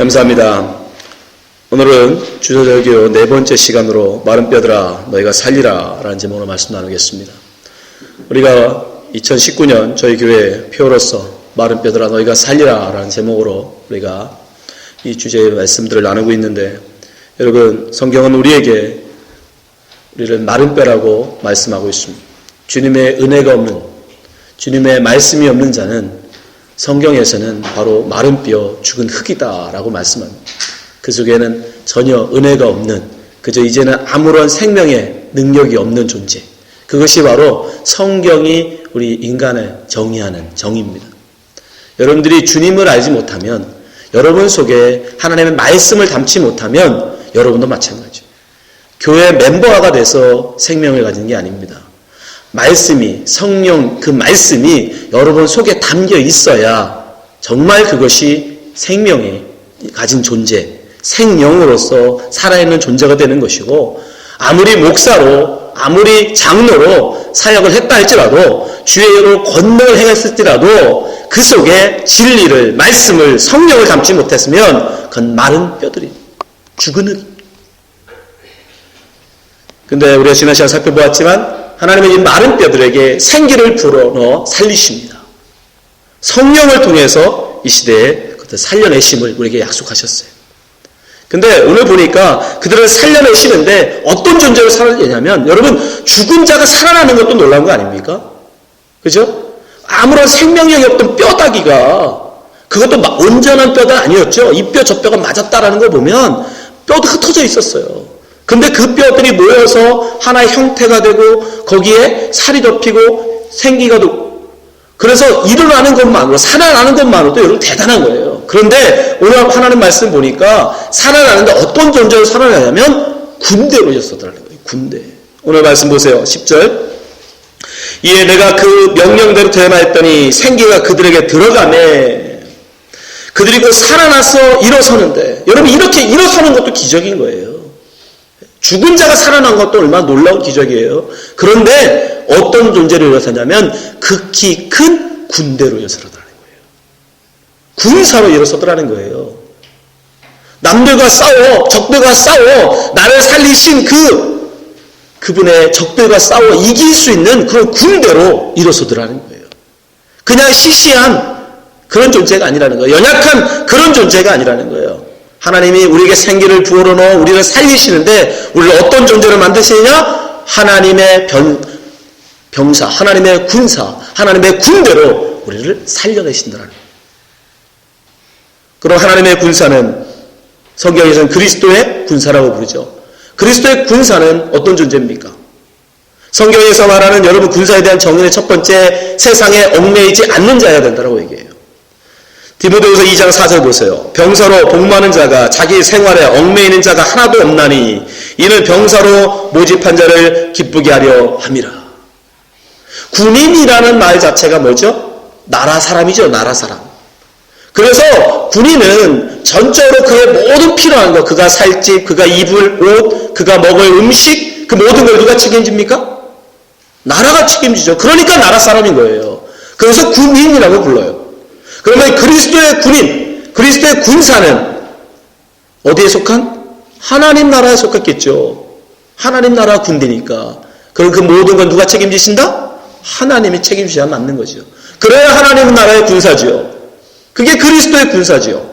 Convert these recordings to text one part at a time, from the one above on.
감사합니다. 오늘은 주저절교 네 번째 시간으로 마른 뼈들아 너희가 살리라 라는 제목으로 말씀 나누겠습니다. 우리가 2019년 저희 교회 표어로서 마른 뼈들아 너희가 살리라 라는 제목으로 우리가 이 주제의 말씀들을 나누고 있는데, 여러분, 성경은 우리에게 우리를 마른 뼈라고 말씀하고 있습니다. 주님의 은혜가 없는, 주님의 말씀이 없는 자는 성경에서는 바로 마른 뼈, 죽은 흙이다 라고 말씀합니다. 그 속에는 전혀 은혜가 없는, 그저 이제는 아무런 생명의 능력이 없는 존재, 그것이 바로 성경이 우리 인간을 정의하는 정의입니다. 여러분들이 주님을 알지 못하면, 여러분 속에 하나님의 말씀을 담지 못하면 여러분도 마찬가지죠. 교회 멤버가 돼서 생명을 가진 게 아닙니다. 말씀이, 성령 그 말씀이 여러분 속에 담겨 있어야 정말 그것이 생명이 가진 존재, 생명으로서 살아있는 존재가 되는 것이고, 아무리 목사로, 아무리 장로로 사역을 했다 할지라도, 주의 이름으로 권능을 행했을지라도 그 속에 진리를, 말씀을, 성령을 담지 못했으면 그건 마른 뼈들이, 죽은 흙. 근데 우리가 지난 시간 살펴보았지만 하나님은 이 마른 뼈들에게 생기를 불어넣어 살리십니다. 성령을 통해서 이 시대에 그들 살려내심을 우리에게 약속하셨어요. 근데 오늘 보니까 그들을 살려내시는데 어떤 존재로 살아내냐면, 여러분, 죽은 자가 살아나는 것도 놀라운 거 아닙니까? 그죠? 아무런 생명력이 없던 뼈다귀가, 그것도 온전한 뼈가 아니었죠. 이 뼈 저 뼈가 맞았다라는 걸 보면 뼈도 흩어져 있었어요. 근데 그 뼈들이 모여서 하나의 형태가 되고 거기에 살이 덮이고 생기가 돋고, 그래서 일어나는 것만으로, 살아나는 것만으로도 여러분 대단한 거예요. 그런데 오늘 하나님 말씀 보니까 살아나는데 어떤 존재로 살아나냐면 군대로 이어서더라는 거예요. 군대. 오늘 말씀 보세요. 10절. 이에 내가 그 명령대로 되어나했더니 생기가 그들에게 들어가매. 그들이 그 살아나서 일어서는데, 여러분, 이렇게 일어서는 것도 기적인 거예요. 죽은 자가 살아난 것도 얼마나 놀라운 기적이에요. 그런데 어떤 존재로 일어서냐면 극히 큰 군대로 일어서더라는 거예요. 군사로 일어서더라는 거예요. 남들과 싸워, 적들과 싸워, 나를 살리신 그분의 적들과 싸워 이길 수 있는 그런 군대로 일어서더라는 거예요. 그냥 시시한 그런 존재가 아니라는 거예요. 연약한 그런 존재가 아니라는 거예요. 하나님이 우리에게 생기를 부어넣어 넣어 우리를 살리시는데 우리를 어떤 존재로 만드시느냐? 하나님의 병사, 하나님의 군사, 하나님의 군대로 우리를 살려내신다는 거예요. 그럼 하나님의 군사는 성경에서는 그리스도의 군사라고 부르죠. 그리스도의 군사는 어떤 존재입니까? 성경에서 말하는 여러분 군사에 대한 정의의 첫 번째, 세상에 얽매이지 않는 자여야 된다고 얘기해요. 디모데후서 2장 4절 보세요. 병사로 복무하는 자가 자기 생활에 얽매이는 자가 하나도 없나니 이는 병사로 모집한 자를 기쁘게 하려 함이라. 군인이라는 말 자체가 뭐죠? 나라 사람이죠. 나라 사람. 그래서 군인은 전적으로 그의 모든 필요한 것, 그가 살 집, 그가 입을 옷, 그가 먹을 음식, 그 모든 걸 누가 책임집니까? 나라가 책임지죠. 그러니까 나라 사람인 거예요. 그래서 군인이라고 불러요. 그러면 그리스도의 군인, 그리스도의 군사는 어디에 속한? 하나님 나라에 속했겠죠. 하나님 나라 군대니까. 그럼 그 모든 건 누가 책임지신다? 하나님이 책임지셔야 맞는 거죠. 그래야 하나님 나라의 군사지요. 그게 그리스도의 군사지요.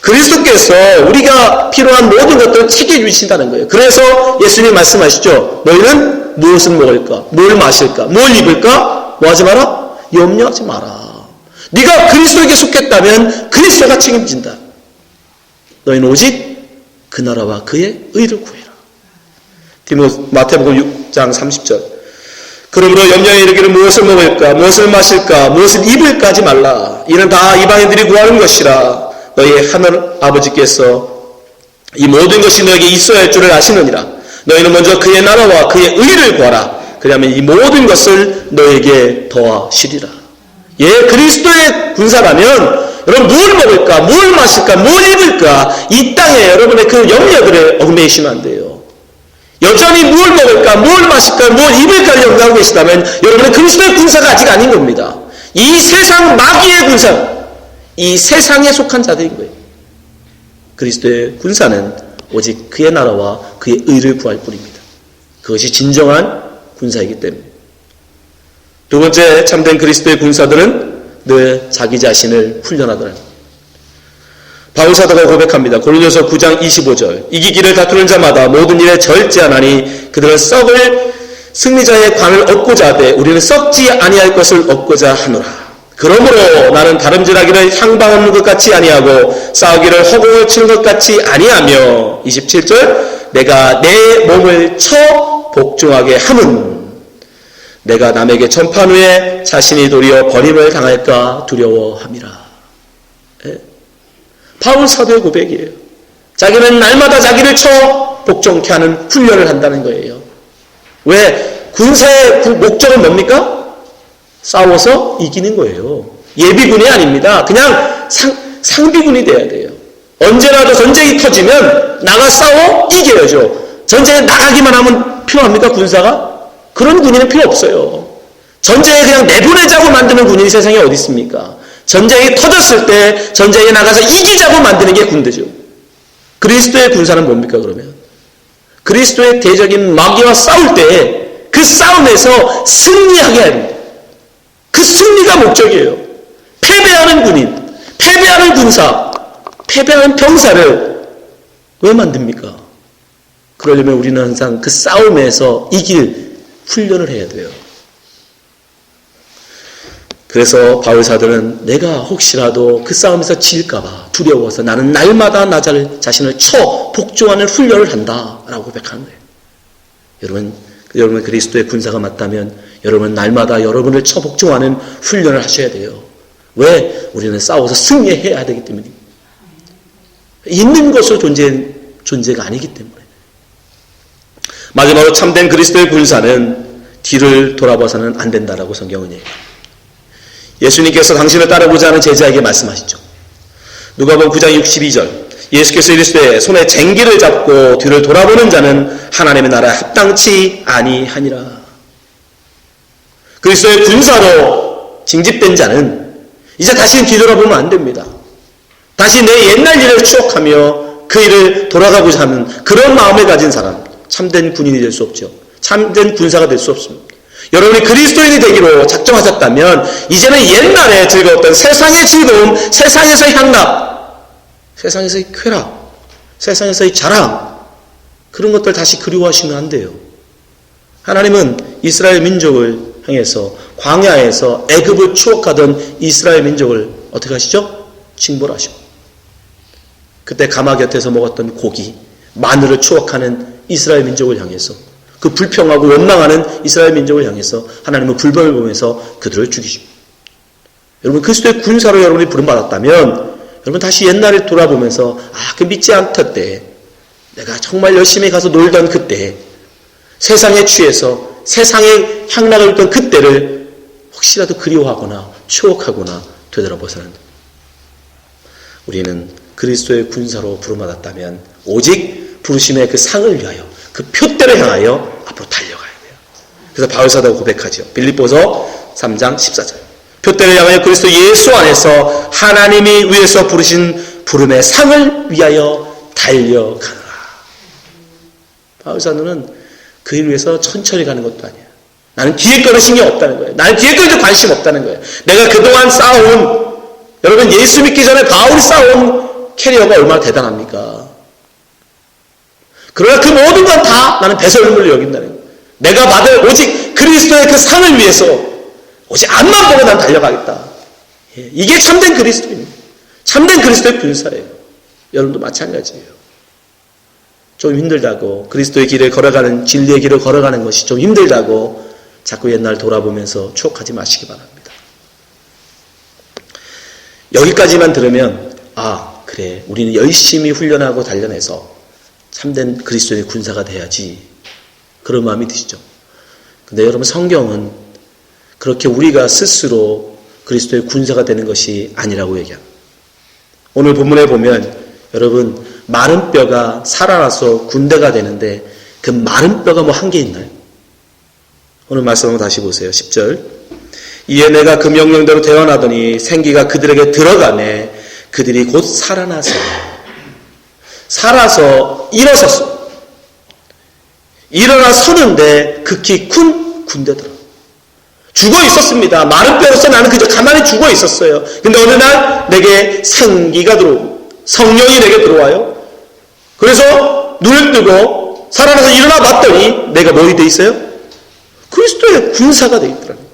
그리스도께서 우리가 필요한 모든 것들을 책임주신다는 거예요. 그래서 예수님 말씀하시죠. 너희는 무엇을 먹을까? 뭘 마실까? 뭘 입을까? 뭐 하지 마라? 염려하지 마라. 네가 그리스도에게 속했다면 그리스도가 책임진다. 너희는 오직 그 나라와 그의 의를 구해라. 마태복음 6장 30절. 그러므로 염려에 이르기를 무엇을 먹을까, 무엇을 마실까, 무엇을 입을까 하지 말라. 이는 다 이방인들이 구하는 것이라. 너희 하늘 아버지께서 이 모든 것이 너에게 있어야 할 줄을 아시느니라. 너희는 먼저 그의 나라와 그의 의를 구하라. 그러면 이 모든 것을 너에게 더하시리라. 예, 그리스도의 군사라면 여러분 뭘 먹을까, 뭘 마실까, 뭘 입을까, 이 땅에 여러분의 그 염려들에 얽매이시면 안 돼요. 여전히 뭘 먹을까, 뭘 마실까, 뭘 입을까를 염려하고 계시다면 여러분은 그리스도의 군사가 아직 아닌 겁니다. 이 세상 마귀의 군사, 이 세상에 속한 자들인 거예요. 그리스도의 군사는 오직 그의 나라와 그의 의를 구할 뿐입니다. 그것이 진정한 군사이기 때문에. 두 번째, 참된 그리스도의 군사들은 늘 자기 자신을 훈련하더라. 바울 사도가 고백합니다. 고린도서 9장 25절. 이기기를 다투는 자마다 모든 일에 절제하나니 그들은 썩을 승리자의 관을 얻고자 하되 우리는 썩지 아니할 것을 얻고자 하노라. 그러므로 나는 다름질하기를 향방 없는 것 같이 아니하고 싸우기를 허공을 치는 것 같이 아니하며 27절. 내가 내 몸을 쳐 복종하게 함은 내가 남에게 전판 후에 자신이 도리어 버림을 당할까 두려워함이라. 예? 바울 사도의 고백이에요. 자기는 날마다 자기를 쳐 복종케 하는 훈련을 한다는 거예요. 왜? 군사의 목적은 뭡니까? 싸워서 이기는 거예요. 예비군이 아닙니다. 그냥 상비군이 돼야 돼요. 언제라도 전쟁이 터지면 나가 싸워 이겨야죠. 전쟁에 나가기만 하면 필요합니까? 군사가? 그런 군인은 필요 없어요. 전쟁에 그냥 내보내자고 만드는 군인이 세상에 어디 있습니까? 전쟁이 터졌을 때 전쟁에 나가서 이기자고 만드는 게 군대죠. 그리스도의 군사는 뭡니까 그러면? 그리스도의 대적인 마귀와 싸울 때 그 싸움에서 승리하게 합니다. 그 승리가 목적이에요. 패배하는 군인, 패배하는 군사, 패배하는 병사를 왜 만듭니까? 그러려면 우리는 항상 그 싸움에서 이길 훈련을 해야 돼요. 그래서 바울 사도는 내가 혹시라도 그 싸움에서 질까봐 두려워서 나는 날마다 나 자신을 쳐 복종하는 훈련을 한다라고 고백하는 거예요. 여러분 그리스도의 군사가 맞다면 여러분은 날마다 여러분을 쳐 복종하는 훈련을 하셔야 돼요. 왜? 우리는 싸워서 승리해야 되기 때문입니다. 있는 것으로 존재가 아니기 때문에. 마지막으로 참된 그리스도의 군사는 뒤를 돌아봐서는 안 된다라고 성경은 얘기해요. 예수님께서 당신을 따르고자 하는 제자에게 말씀하시죠. 누가복음 9장 62절. 예수께서 이르시되 손에 쟁기를 잡고 뒤를 돌아보는 자는 하나님의 나라에 합당치 아니하니라. 그리스도의 군사로 징집된 자는 이제 다시 뒤돌아보면 안 됩니다. 다시 내 옛날 일을 추억하며 그 일을 돌아가고자 하는 그런 마음을 가진 사람, 참된 군인이 될 수 없죠. 참된 군사가 될 수 없습니다. 여러분이 그리스도인이 되기로 작정하셨다면 이제는 옛날에 즐거웠던 세상의 즐거움, 세상에서의 향락, 세상에서의 쾌락, 세상에서의 자랑, 그런 것들 다시 그리워하시면 안 돼요. 하나님은 이스라엘 민족을 향해서 광야에서 애굽을 추억하던 이스라엘 민족을 어떻게 하시죠? 징벌하시고, 그때 가마 곁에서 먹었던 고기, 마늘을 추억하는 이스라엘 민족을 향해서, 그 불평하고 원망하는 이스라엘 민족을 향해서 하나님은 불법을 보면서 그들을 죽이십니다. 여러분 그리스도의 군사로 여러분이 부름받았다면 여러분 다시 옛날을 돌아보면서 그 믿지 않던 때, 내가 정말 열심히 가서 놀던 그때, 세상에 취해서 세상의 향락을 입던 그때를 혹시라도 그리워하거나 추억하거나 되돌아보서는 우리는 그리스도의 군사로 부름받았다면 오직 부르심의 그 상을 위하여, 그 표대를 향하여 앞으로 달려가야 돼요. 그래서 바울 사도가 고백하죠. 빌립보서 3장 14절. 표대를 향하여 그리스도 예수 안에서 하나님이 위에서 부르신 부름의 상을 위하여 달려가노라. 바울 사도는 그 일 위해서 천천히 가는 것도 아니야. 나는 뒤에 거는 신경 없다는 거예요. 나는 뒤에 거에도 관심 없다는 거예요. 내가 그동안 쌓아온, 여러분 예수 믿기 전에 바울이 쌓아온 캐리어가 얼마나 대단합니까? 그러나 그 모든 건 다 나는 배설물로 여긴다는 거예요. 내가 받을 오직 그리스도의 그 상을 위해서 오직 앞만 보고 난 달려가겠다. 이게 참된 그리스도입니다. 참된 그리스도의 군사예요. 여러분도 마찬가지예요. 좀 힘들다고 그리스도의 길을 걸어가는, 진리의 길을 걸어가는 것이 좀 힘들다고 자꾸 옛날 돌아보면서 추억하지 마시기 바랍니다. 여기까지만 들으면 그래 우리는 열심히 훈련하고 단련해서 참된 그리스도의 군사가 돼야지, 그런 마음이 드시죠. 근데 여러분 성경은 그렇게 우리가 스스로 그리스도의 군사가 되는 것이 아니라고 얘기합니다. 오늘 본문에 보면 여러분 마른 뼈가 살아나서 군대가 되는데 그 마른 뼈가 뭐 한 개 있나요? 오늘 말씀 한번 다시 보세요. 10절. 이에 내가 그 명령대로 대언하더니 생기가 그들에게 들어가매 그들이 곧 살아나서. 살아서 일어섰어. 일어나 서는데 극히 큰 군대더라. 죽어 있었습니다. 마른 뼈로서 나는 그저 가만히 죽어 있었어요. 근데 어느 날 내게 생기가 들어오고 성령이 내게 들어와요. 그래서 눈을 뜨고 살아나서 일어나 봤더니 내가 뭐이 돼 있어요? 그리스도의 군사가 돼 있더라고요.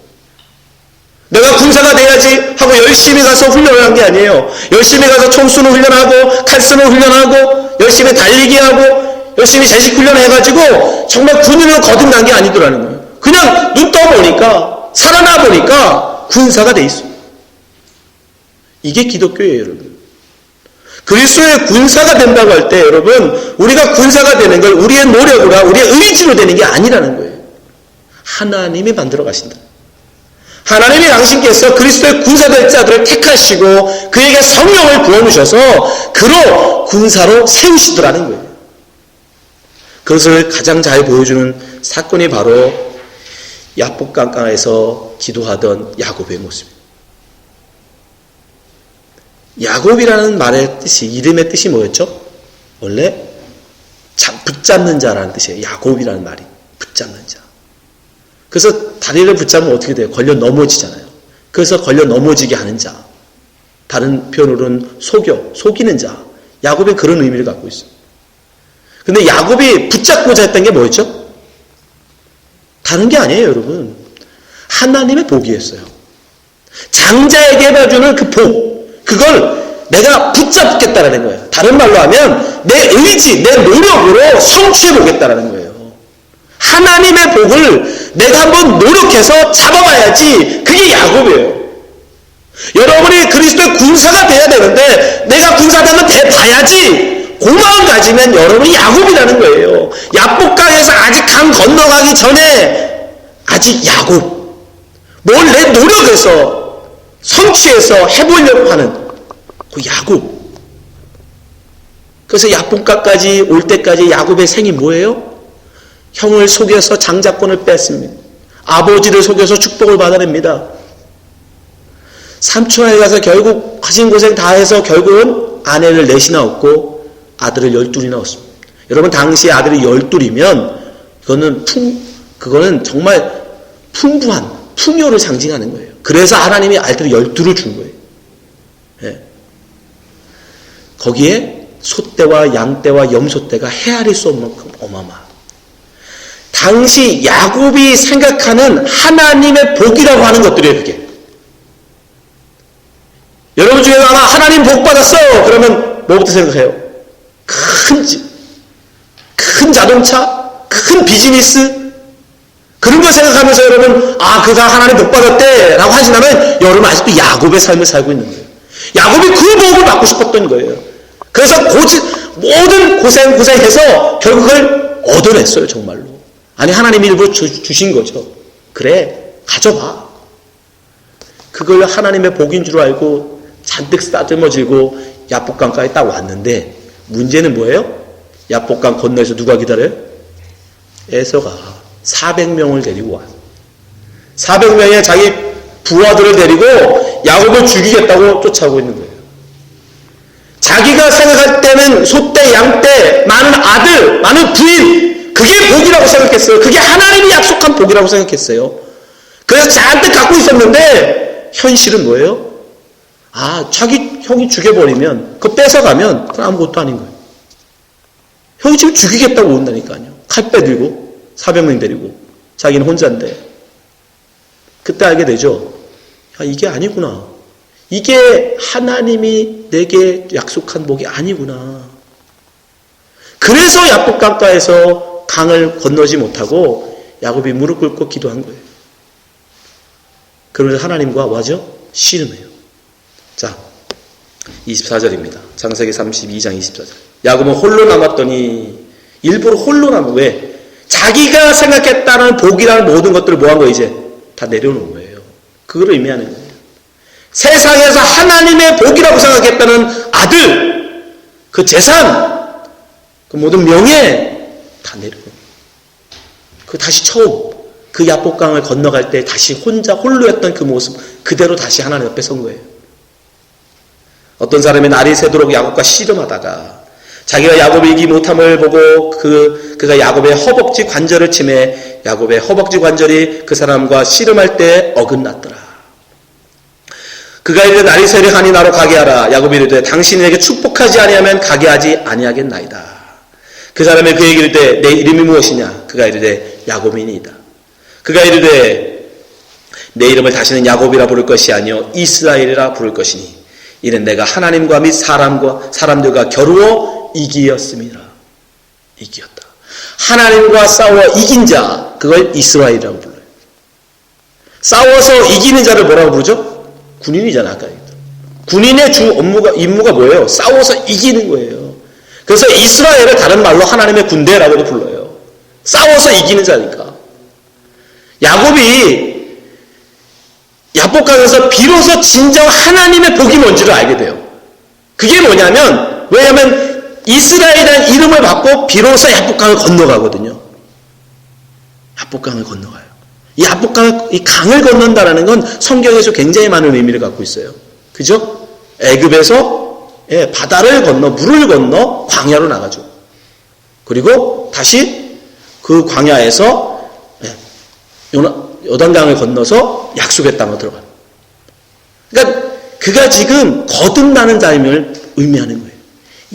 내가 군사가 돼야지 하고 열심히 가서 훈련을 한 게 아니에요. 열심히 가서 총 쏘는 훈련하고 칼 쏘는 훈련하고 열심히 달리기 하고 열심히 제식 훈련해가지고 정말 군인으로 거듭난 게 아니더라는 거예요. 그냥 눈 떠보니까 살아나 보니까 군사가 돼 있어요. 이게 기독교예요, 여러분. 그리스도의 군사가 된다고 할 때 여러분, 우리가 군사가 되는 걸 우리의 노력으로 우리의 의지로 되는 게 아니라는 거예요. 하나님이 만들어 가신다. 하나님이 당신께서 그리스도의 군사될 자들을 택하시고 그에게 성령을 부어주셔서 그로 군사로 세우시더라는 거예요. 그것을 가장 잘 보여주는 사건이 바로 야복강가에서 기도하던 야곱의 모습입니다. 야곱이라는 말의 뜻이, 이름의 뜻이 뭐였죠? 원래 붙잡는 자라는 뜻이에요. 야곱이라는 말이 붙잡는 자. 그래서 다리를 붙잡으면 어떻게 돼요? 걸려 넘어지잖아요. 그래서 걸려 넘어지게 하는 자. 다른 표현으로는 속이는 자. 야곱이 그런 의미를 갖고 있어요. 근데 야곱이 붙잡고자 했던 게 뭐였죠? 다른 게 아니에요, 여러분. 하나님의 복이었어요. 장자에게 해주는 그 복, 그걸 내가 붙잡겠다라는 거예요. 다른 말로 하면 내 의지, 내 노력으로 성취해보겠다라는 거예요. 하나님의 복을 내가 한번 노력해서 잡아봐야지. 그게 야곱이에요. 여러분이 그리스도의 군사가 돼야 되는데 내가 군사되면 돼봐야지. 그 마음 가지면 여러분이 야곱이라는 거예요. 야복강에서 아직 강 건너가기 전에 아직 야곱. 뭘 내 노력해서 성취해서 해보려고 하는 그 야곱. 그래서 야복강까지 올 때까지 야곱의 생이 뭐예요? 형을 속여서 장자권을 뺐습니다. 아버지를 속여서 축복을 받아냅니다. 삼촌에 가서 결국 가진 고생 다 해서 결국은 아내를 넷이나 얻고 아들을 12이나 얻습니다. 여러분 당시 아들이 12이면 그거는 정말 풍부한 풍요를 상징하는 거예요. 그래서 하나님이 아들을 12를 준 거예요. 예. 거기에 소떼와 양떼와 염소떼가 헤아릴 수 없는 만큼 어마어마한. 당시 야곱이 생각하는 하나님의 복이라고 하는 것들이에요, 그게. 여러분 중에 아마 하나님 복 받았어! 그러면 뭐부터 생각해요? 큰 집, 큰 자동차, 큰 비즈니스, 그런 걸 생각하면서 여러분, 그가 하나님 복 받았대! 라고 하시다면 여러분 아직도 야곱의 삶을 살고 있는 거예요. 야곱이 그 복을 받고 싶었던 거예요. 그래서 모든 고생해서 결국 그걸 얻어냈어요, 정말로. 아니 하나님이 일부러 주신 거죠. 그래 가져봐. 그걸 하나님의 복인 줄 알고 잔뜩 싸들머지고 야복강까지 딱 왔는데 문제는 뭐예요? 야복강 건너에서 누가 기다려요? 에서가 400명을 데리고 와. 400명의 자기 부하들을 데리고 야곱을 죽이겠다고 쫓아오고 있는 거예요. 자기가 생각할 때는 소떼, 양떼, 많은 아들, 많은 부인, 그게 복이라고 생각했어요. 그게 하나님이 약속한 복이라고 생각했어요. 그래서 잔뜩 갖고 있었는데 현실은 뭐예요? 자기 형이 죽여버리면 그거 뺏어가면 그건 아무것도 아닌 거예요. 형이 지금 죽이겠다고 온다니까요. 칼 빼들고 400명 데리고 자기는 혼자인데 그때 알게 되죠. 이게 아니구나. 이게 하나님이 내게 약속한 복이 아니구나. 그래서 야복강가에서 강을 건너지 못하고 야곱이 무릎 꿇고 기도한 거예요. 그러면서 하나님과 뭐하죠? 씨름해요. 자, 24절입니다. 창세기 32장 24절. 야곱은 홀로 남았더니 일부러 홀로 남고 왜? 자기가 생각했다는 복이라는 모든 것들을 뭐한 거예요? 이제 다 내려놓은 거예요. 그걸 의미하는 거예요. 세상에서 하나님의 복이라고 생각했다는 아들, 그 재산, 그 모든 명예 다 내려놓은 거예요. 그 다시 처음 그 야복강을 건너갈 때 다시 홀로였던 그 모습 그대로 다시 하나님 앞에 선 거예요. 어떤 사람이 날이 새도록 야곱과 씨름하다가 자기가 야곱이 이기 못함을 보고 그가 야곱의 허벅지 관절을 치매 야곱의 허벅지 관절이 그 사람과 씨름할 때 어긋났더라. 그가 이르되 날이 세려하니 나로 가게 하라. 야곱이 이르되 당신이 내게 축복하지 아니하면 가게 하지 아니하겠나이다. 그 사람이 그에게 이르되 내 이름이 무엇이냐? 그가 이르되 야곱이니이다. 그가 이르되 내 이름을 다시는 야곱이라 부를 것이 아니요 이스라엘이라 부를 것이니 이는 내가 하나님과 및 사람들과 겨루어 이기었음이라. 이기었다. 하나님과 싸워 이긴 자, 그걸 이스라엘이라고 불러요. 싸워서 이기는 자를 뭐라고 부르죠? 군인이잖아. 아까 군인의 주 임무가 뭐예요? 싸워서 이기는 거예요. 그래서 이스라엘을 다른 말로 하나님의 군대라고도 불러요. 싸워서 이기는 자니까. 야곱이 야복강에서 비로소 진정 하나님의 복이 뭔지를 알게 돼요. 그게 뭐냐면, 왜냐하면 이스라엘이라는 이름을 받고 비로소 야복강을 건너가거든요. 야복강을 건너가요. 이 강을 건넌다라는 건 성경에서 굉장히 많은 의미를 갖고 있어요. 그죠? 애굽에서 바다를 건너 물을 건너 광야로 나가죠. 그리고 다시 그 광야에서 요단강을 건너서 약속의 땅으로 들어가요. 그러니까 그가 지금 거듭나는 삶을 의미하는 거예요.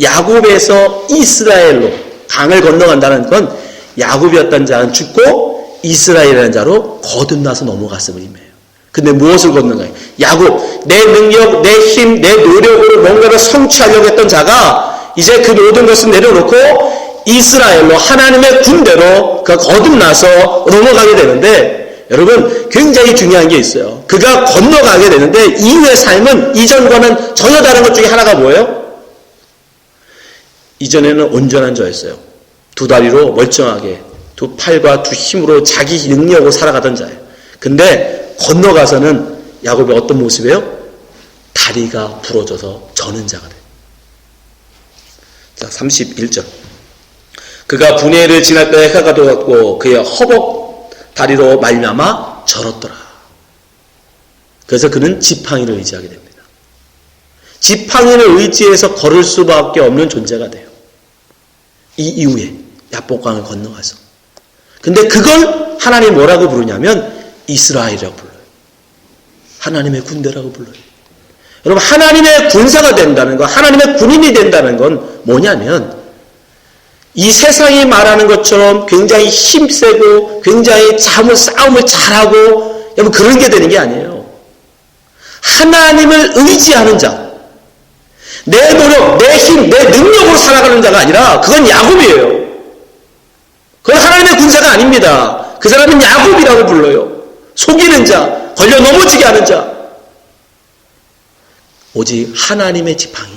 야곱에서 이스라엘로 강을 건너간다는 건 야곱이었던 자는 죽고 이스라엘이라는 자로 거듭나서 넘어갔음을 의미해요. 근데 무엇을 건너가요? 야곱, 내 능력, 내 힘, 내 노력으로 뭔가를 성취하려고 했던 자가 이제 그 모든 것을 내려놓고 이스라엘로 하나님의 군대로 그가 거듭나서 넘어가게 되는데 여러분 굉장히 중요한 게 있어요. 그가 건너가게 되는데 이후의 삶은 이전과는 전혀 다른 것 중에 하나가 뭐예요? 이전에는 온전한 자였어요. 두 다리로 멀쩡하게 두 팔과 두 힘으로 자기 능력으로 살아가던 자예요. 근데 건너가서는 야곱이 어떤 모습이에요? 다리가 부러져서 저는 자가 돼요. 자, 31절. 그가 분해를 지날 때 해가 돋았고 그의 허벅 다리로 말미암아 절었더라. 그래서 그는 지팡이를 의지하게 됩니다. 지팡이를 의지해서 걸을 수밖에 없는 존재가 돼요. 이 이후에 야복강을 건너가서. 근데 그걸 하나님 뭐라고 부르냐면 이스라엘이라고 불러요. 하나님의 군대라고 불러요. 여러분 하나님의 군사가 된다는 거, 하나님의 군인이 된다는 건 뭐냐면 이 세상이 말하는 것처럼 굉장히 힘세고 굉장히 싸움을 잘하고 여러분 그런 게 되는 게 아니에요. 하나님을 의지하는 자, 내 노력, 내 힘, 내 능력으로 살아가는 자가 아니라 그건 야곱이에요. 그건 하나님의 군사가 아닙니다. 그 사람은 야곱이라고 불러요. 속이는 자, 걸려 넘어지게 하는 자. 오직 하나님의 지팡이,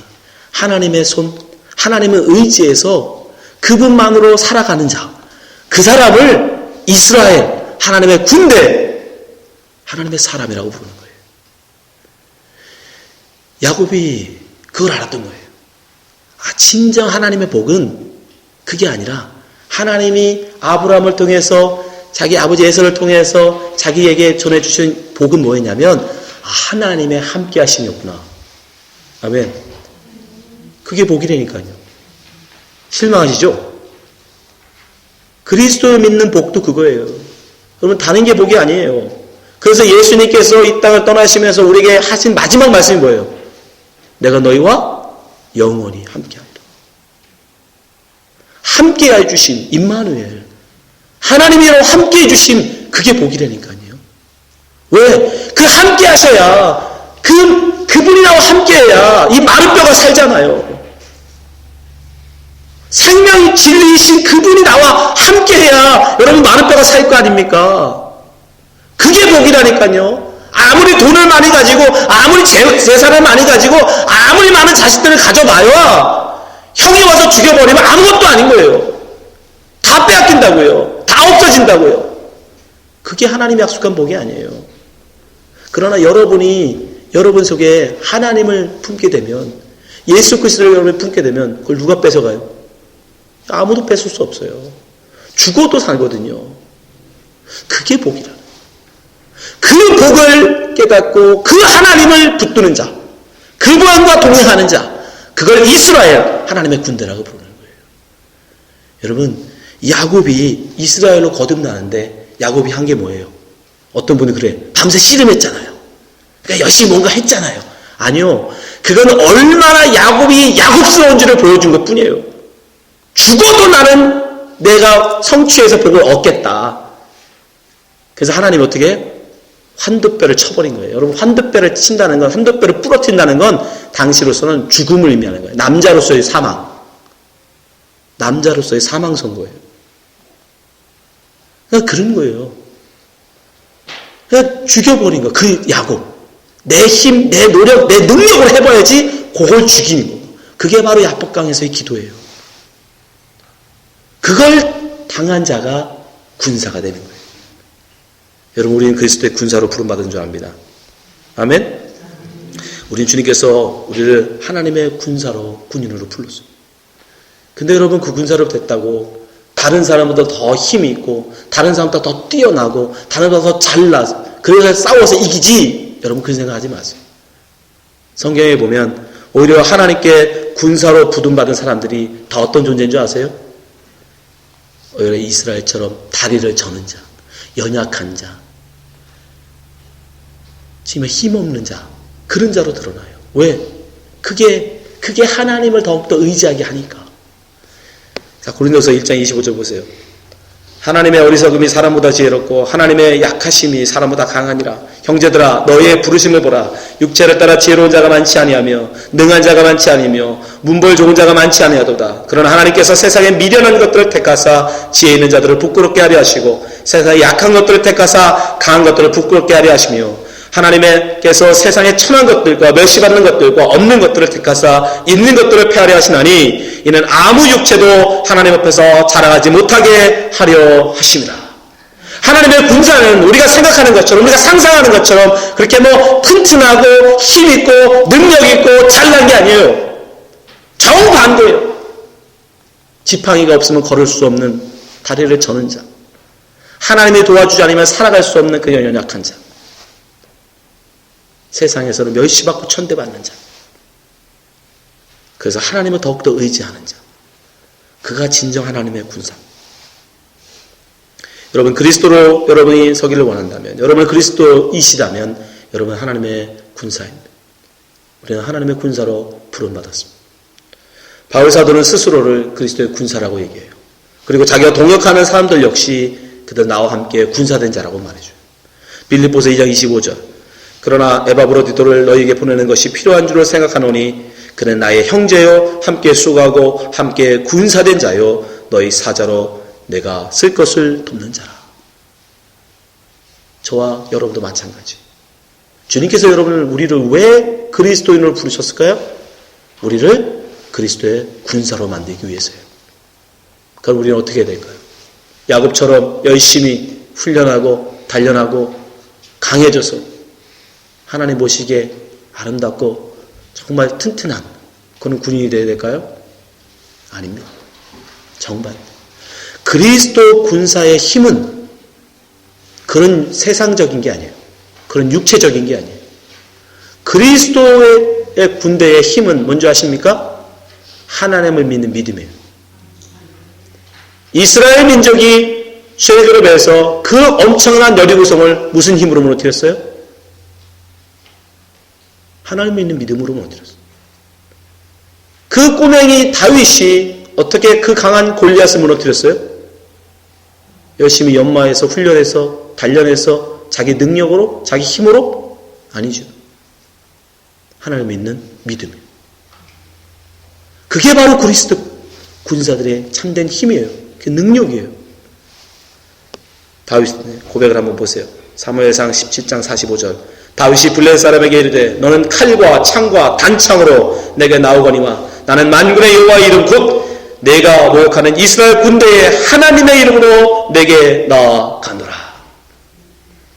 하나님의 손, 하나님을 의지해서 그분만으로 살아가는 자. 그 사람을 이스라엘, 하나님의 군대, 하나님의 사람이라고 부르는 거예요. 야곱이 그걸 알았던 거예요. 진정 하나님의 복은 그게 아니라 하나님이 아브라함을 통해서 자기 아버지 에서를 통해서 자기에게 전해주신 복은 뭐였냐면 하나님의 함께 하심이었구나. 아멘. 그게 복이라니까요. 실망하시죠? 그리스도를 믿는 복도 그거예요. 여러분 다른 게 복이 아니에요. 그래서 예수님께서 이 땅을 떠나시면서 우리에게 하신 마지막 말씀이 뭐예요? 내가 너희와 영원히 함께하리라. 함께해 주신 임마누엘, 하나님이랑 함께해 주신 그게 복이라니까요. 왜? 그 함께하셔야 그분이 나와 함께해야 이 마른 뼈가 살잖아요. 생명이 진리이신 그분이 나와 함께해야 여러분 마른 뼈가 살 거 아닙니까? 그게 복이라니까요. 아무리 돈을 많이 가지고 아무리 재산을 많이 가지고 아무리 많은 자식들을 가져봐야 형이 와서 죽여버리면 아무것도 아닌 거예요. 다 빼앗긴다고요. 다 없어진다고요. 그게 하나님이 약속한 복이 아니에요. 그러나 여러분 속에 하나님을 품게 되면 예수 그리스도를 여러분이 품게 되면 그걸 누가 뺏어가요? 아무도 뺏을 수 없어요. 죽어도 살거든요. 그게 복이라. 그 복을 깨닫고 그 하나님을 붙드는 자, 그분과 동행하는 자, 그걸 이스라엘 하나님의 군대라고 부르는 거예요. 여러분, 야곱이 이스라엘로 거듭나는데 야곱이 한 게 뭐예요? 어떤 분이 그래. 밤새 씨름했잖아요. 그러니까 열심히 뭔가 했잖아요. 아니요. 그건 얼마나 야곱이 야곱스러운지를 보여준 것 뿐이에요. 죽어도 나는 내가 성취해서 복을 얻겠다. 그래서 하나님 어떻게? 환두뼈를 쳐버린 거예요. 여러분, 환두뼈를 친다는 건, 환두뼈를 부러뜨린다는 건 당시로서는 죽음을 의미하는 거예요. 남자로서의 사망. 남자로서의 사망 선고예요. 그냥 그런 거예요. 그냥 죽여버린 거. 그 야곱. 내 힘, 내 노력, 내 능력을 해봐야지 그걸 죽이는 거. 그게 바로 야복강에서의 기도예요. 그걸 당한 자가 군사가 되는 거예요. 여러분, 우리는 그리스도의 군사로 부름받은 줄 압니다. 아멘? 우린 주님께서 우리를 하나님의 군사로, 군인으로 불렀어요. 근데 여러분, 그 군사로 됐다고 다른 사람보다 더 힘이 있고 다른 사람보다 더 뛰어나고 다른 사람보다 더 잘나서 그래서 싸워서 이기지, 여러분 그런 생각하지 마세요. 성경에 보면 오히려 하나님께 군사로 부름받은 사람들이 다 어떤 존재인 줄 아세요? 오히려 이스라엘처럼 다리를 저는 자, 연약한 자, 지금 힘없는 자, 그런 자로 드러나요. 왜? 그게 하나님을 더욱더 의지하게 하니까. 자, 고린도서 1장 25절 보세요. 하나님의 어리석음이 사람보다 지혜롭고 하나님의 약하심이 사람보다 강하니라. 형제들아, 너희의 부르심을 보라. 육체를 따라 지혜로운 자가 많지 아니하며 능한 자가 많지 아니며 문벌 좋은 자가 많지 아니하도다. 그러나 하나님께서 세상에 미련한 것들을 택하사 지혜 있는 자들을 부끄럽게 하려 하시고 세상에 약한 것들을 택하사 강한 것들을 부끄럽게 하려 하시며 하나님께서 세상에 천한 것들과 멸시받는 것들과 없는 것들을 택하사 있는 것들을 폐하려 하시나니 이는 아무 육체도 하나님 앞에서 자랑하지 못하게 하려 하십니다. 하나님의 군사는 우리가 생각하는 것처럼, 우리가 상상하는 것처럼 그렇게 튼튼하고 힘있고 능력있고 잘난 게 아니에요. 정반대예요. 지팡이가 없으면 걸을 수 없는 다리를 저는 자, 하나님이 도와주지 않으면 살아갈 수 없는 그 연약한 자, 세상에서는 멸시받고 천대받는 자, 그래서 하나님을 더욱더 의지하는 자, 그가 진정 하나님의 군사. 여러분, 그리스도로 여러분이 서기를 원한다면, 여러분 그리스도이시다면 여러분 하나님의 군사입니다. 우리는 하나님의 군사로 부름받았습니다. 바울 사도는 스스로를 그리스도의 군사라고 얘기해요. 그리고 자기가 동역하는 사람들 역시 그들 나와 함께 군사된 자라고 말해줘요. 빌립보서 2장 25절. 그러나 에바브로디도를 너희에게 보내는 것이 필요한 줄을 생각하노니 그는 나의 형제요 함께 수고하고 함께 군사된 자요 너희 사자로 내가 쓸 것을 돕는 자라. 저와 여러분도 마찬가지. 주님께서 우리를 왜 그리스도인으로 부르셨을까요? 우리를 그리스도의 군사로 만들기 위해서요. 그럼 우리는 어떻게 해야 될까요? 야곱처럼 열심히 훈련하고 단련하고 강해져서 하나님 보시기에 아름답고 정말 튼튼한 그런 군인이 되어야 될까요? 아닙니다. 정반. 그리스도 군사의 힘은 그런 세상적인 게 아니에요. 그런 육체적인 게 아니에요. 그리스도의 군대의 힘은 뭔지 아십니까? 하나님을 믿는 믿음이에요. 이스라엘 민족이 쉐그룹에서 그 엄청난 여리고성을 무슨 힘으로 무너뜨렸어요? 하나님 믿는 믿음으로 무너뜨렸어요. 그 꼬맹이 다윗이 어떻게 그 강한 골리앗을 무너뜨렸어요? 열심히 연마해서 훈련해서 단련해서 자기 능력으로 자기 힘으로? 아니죠. 하나님 믿는 믿음이에요. 그게 바로 그리스도 군사들의 참된 힘이에요. 그 능력이에요. 다윗의 고백을 한번 보세요. 사무엘상 17장 45절. 다윗이 블레셋 사람에게 이르되 너는 칼과 창과 단창으로 내게 나오거니와 나는 만군의 여호와의 이름 곧 내가 모욕하는 이스라엘 군대의 하나님의 이름으로 내게 나아가노라.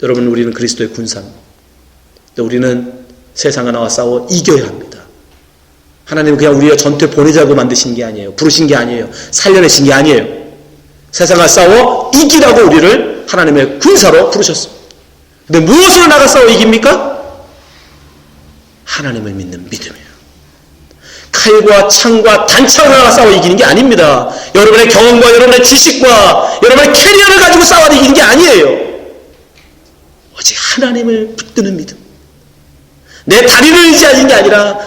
여러분, 우리는 그리스도의 군사입니다. 우리는 세상과 나와 싸워 이겨야 합니다. 하나님은 그냥 우리가 전투에 보내자고 만드신 게 아니에요. 부르신 게 아니에요. 살려내신 게 아니에요. 세상과 싸워 이기라고 우리를 하나님의 군사로 부르셨습니다. 근데 무엇으로 나가 싸워 이깁니까? 하나님을 믿는 믿음이에요. 칼과 창과 단창을 하나 싸워 이기는 게 아닙니다. 여러분의 경험과 여러분의 지식과 여러분의 캐리어를 가지고 싸워 이기는 게 아니에요. 오직 하나님을 붙드는 믿음. 내 다리를 의지하는 게 아니라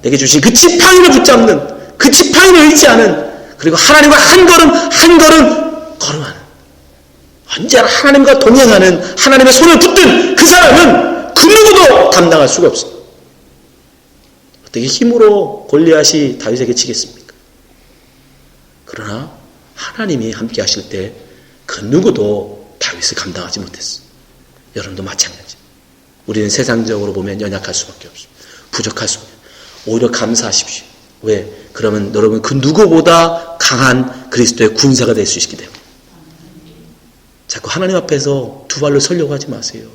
내게 주신 그 지팡이를 붙잡는, 그 지팡이를 의지하는, 그리고 하나님과 한 걸음 한 걸음 걸어가는, 언제나 하나님과 동행하는, 하나님의 손을 붙든 그 사람은 그 누구도 감당할 수가 없습니다. 어떻게 힘으로 골리앗이 다윗에게 치겠습니까? 그러나 하나님이 함께 하실 때 그 누구도 다윗을 감당하지 못했어요. 여러분도 마찬가지. 우리는 세상적으로 보면 연약할 수밖에 없습니다. 부족할 수밖에 없습니다. 오히려 감사하십시오. 왜? 그러면 여러분 그 누구보다 강한 그리스도의 군사가 될 수 있기 때문에. 자꾸 하나님 앞에서 두 발로 서려고 하지 마세요.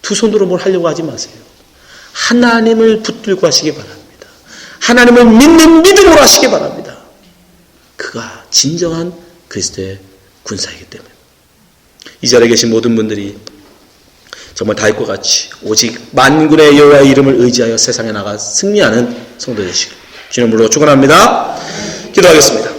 두 손으로 뭘 하려고 하지 마세요. 하나님을 붙들고 하시기 바랍니다. 하나님을 믿는 믿음으로 하시기 바랍니다. 그가 진정한 그리스도의 군사이기 때문에. 이 자리에 계신 모든 분들이 정말 다윗과 같이 오직 만군의 여호와의 이름을 의지하여 세상에 나가 승리하는 성도 되시길 주님 불러 축원합니다. 기도하겠습니다.